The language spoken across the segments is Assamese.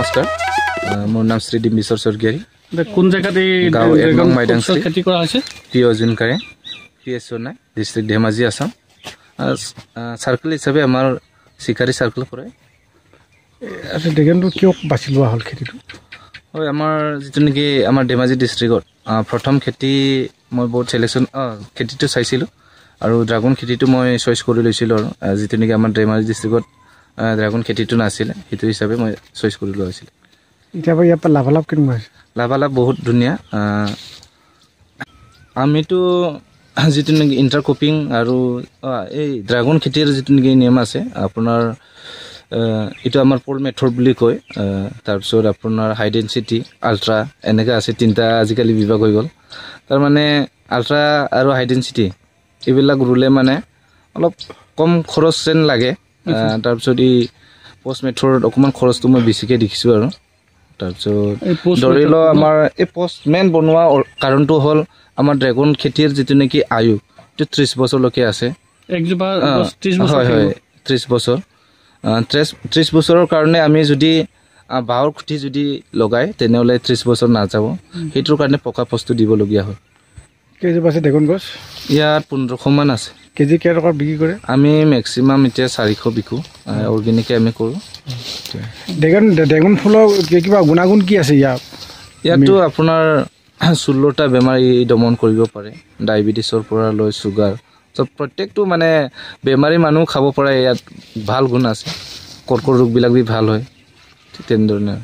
নমস্কাৰ মোৰ নাম শ্ৰী ডিম্বিশ্বৰ স্বৰ্গীয়াৰী কোন জায়গাতে গাঁও 1 নং মাইদাংশ্ৰী খেতি কৰা হৈছে পি অজুনকাৰে PSO9 district Dhemaji Assam circle হিসাবে আমাৰ শিকাৰি সাৰ্কেল পড়ে ড্ৰেগনটো কিয় বাছি লোৱা হ'ল খেতিটো হয় আমাৰ যেটো নেকি আমাৰ ধেমাজি ডিস্ট্ৰিক্টত প্ৰথম খেতি মই বহুত সিলেকশন খেতিটো চাইছিলো আৰু ড্ৰাগন খেতিটো মই চইচ কৰি লৈছিলো আৰু যেটো নেকি আমাৰ ধেমাজি ডিস্ট্ৰিক্টত ড্ৰাগন খেতিটো নাছিল হেতু হিচাপে মই চইচ কৰি লোৱা হৈছিল এতিয়া ইয়াৰ পৰা লাভালাভ কেনেকুৱা হৈছে লাভালাভ বহুত ধুনীয়া আমিতো যেটো নেকি ইন্টাৰক্ৰপিং আৰু এই ড্ৰাগন খেতিৰ যেটো নেকি নিয়ম আছে আপোনাৰ এটা আমাৰ পল মেথড বুলি কয় তাৰ পিছত আপোনাৰ হাই ডেন্সিটি আল্ট্ৰা এনেকা আছে তিনটা আজিকালি বিভাগ হৈ গল তাৰ মানে আল্ট্ৰা আৰু হাই ডেন্সিটি এইবিলাক ৰুলে মানে অলপ কম খৰচ যেন লাগে তাৰ পিছত এই পোষ্ট মেথড অকমান খৰচটো মই বেছিকৈ দেখিছো আৰু তাৰ পিছত ধৰিলো আমাৰ এই পোষ্ট মেন বনোৱা কাৰণটো হ'ল আমাৰ ড্ৰাগন খেতিৰ যেটো নেকি আয়ু 30 বছৰলৈকে আছে একজোপা 30 বছৰ হয় 30 বছৰ 30 বছৰৰ কাৰণে আমি যদি বাহৰ খুঁটি যদি লগাই তেনেহলে 30 বছৰ না যাব হেতুৰ কাৰণে পকা বস্তু দিব লগিয়া হয় কেজোপা আছে ড্ৰাগন গছ ইয়াত 1500 মান আছে কেজি কেই টকা বিক্ৰী কৰে আমি ম্যাক্সিমাম এতিয়া 400 বিকো অৰ্গেনিক আমি কৰো ড্ৰাগন ফুলৰ কিবা গুণাগুণ কি আছে ইয়াতো আপোনাৰ 16টা বেমাৰী দমন কৰিব পাৰে ডায়াবেটিছৰ পৰা লৈ সুগাৰ সব প্ৰত্যেকটো মানে বেমাৰী মানুহ খাব পাৰে ইয়াত ভাল গুণ আছে কৰ্কট ৰোগ বিলাক বি ভাল হয় তেনদৰনে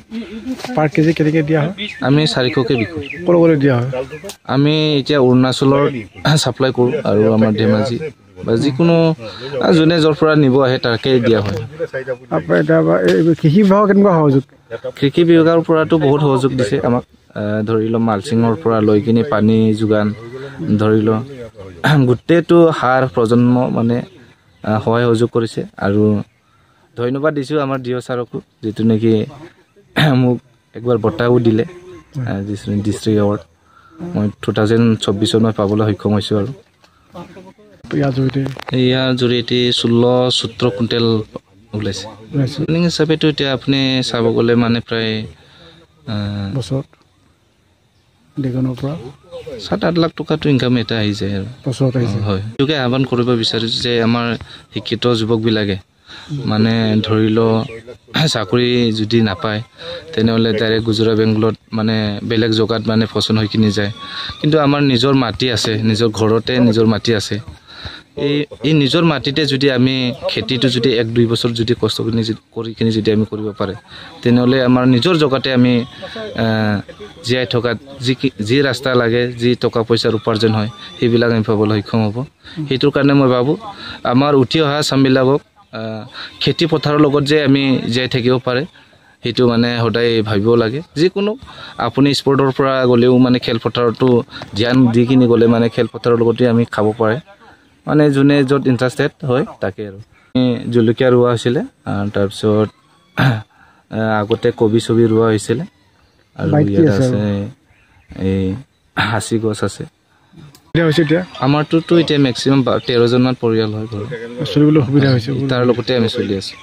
পাৰ কেজি কেনেকৈ দিয়া হয় আমি 400 কে বিকো কলগলে দিয়া হয় আমি এতিয়া অৰুণাচলৰ সাপ্লাই কৰো আৰু আমাৰ ধেমাজি বা যিকোনো জনে জৰ পৰা নিব আহে তাকে দিয়া হয় কৃষি বিভাগ কেনেকুৱা সহযোগ কৃষি বিভাগৰ পৰাটো বহুত সহযোগ দিছে আমাক ধৰিলো মালচিঙৰ পৰা লৈ কিনি পানী যোগান ধৰিলো গুটেটো হাৰ প্ৰজন্ম মানে সহায় সহযোগ কৰিছে আৰু ধন্যবাদ দিছো আমাৰ ডিও ছাৰকো যেটো নেকি মোক একবাৰ বটাও দিলে ডিস্ট্ৰিক্ট এৱাৰ্ড মই 2024 চনত পাবলৈ সক্ষম হৈছো আৰু ইয়াৰ জৰিয়তে 16-17 কুইণ্টেল ওলাইছে প্লেনিং হিচাপেতো এতিয়া আপুনি চাব গ'লে মানে প্ৰায় বছৰত ড্ৰাগনৰ পৰা 7-8 লাখ টকাটো ইনকাম এটা আহি যায় আৰু বছৰত আহিছে হয় তোকে আহ্বান কৰিব বিচাৰিছো যে আমাৰ শিক্ষিত যুৱক বিলাকে মানে ধৰিলো চাকৰি যদি নাপায় তেনেহলে ডাইৰেক্ট গুজৰাট বেংগলত মানে বেলেগ জগাত মানে ফচন হৈ কিনি যায় কিন্তু আমাৰ নিজৰ মাটি আছে নিজৰ ঘৰতে নিজৰ মাটি আছে এই নিজৰ মাটিতে যদি আমি খেতিটো যদি 1-2 বছৰ যদি কষ্ট কৰি কিনি যদি আমি কৰিব পাৰে তেনেহলে আমাৰ নিজৰ জগাতে আমি জিয়াই থকা যি ৰাস্তা লাগে যি টকা পইচাৰ উপাৰ্জন হয় সেইবিলাক আমি পাবলৈ সক্ষম হ'ব হেতুৰ কাৰণে মই ভাবো আমাৰ উঠি অহা চামবিলাকক খেতি পথাৰৰ লগত যে আমি জিয়াই থাকিব পাৰে হেতু মানে হদাই ভাবিব লাগে যিকোনো আপুনি স্পৰ্টৰ পৰা গলেও মানে খেল পথাৰটো ধ্যান দি কিনি গলে মানে খেল পথাৰৰ লগতে আমি খাব পাৰে মানে জুনে যত ইন্টাৰেস্টেড হয় তাকে আৰু জলকীয়া ৰুৱা হৈছিল তাৰ পিছত আগতে কবি ছবি ৰুৱা হৈছিল আৰু ইয়াত আছে এই হাসি গছ আছে আমাৰটো এতিয়া ম্যাক্সিমাম 13 জন মান পৰিয়াল হয় ঘৰ চলিবলৈ সুবিধা হৈছে তাৰ লগতে আমি চলি আছো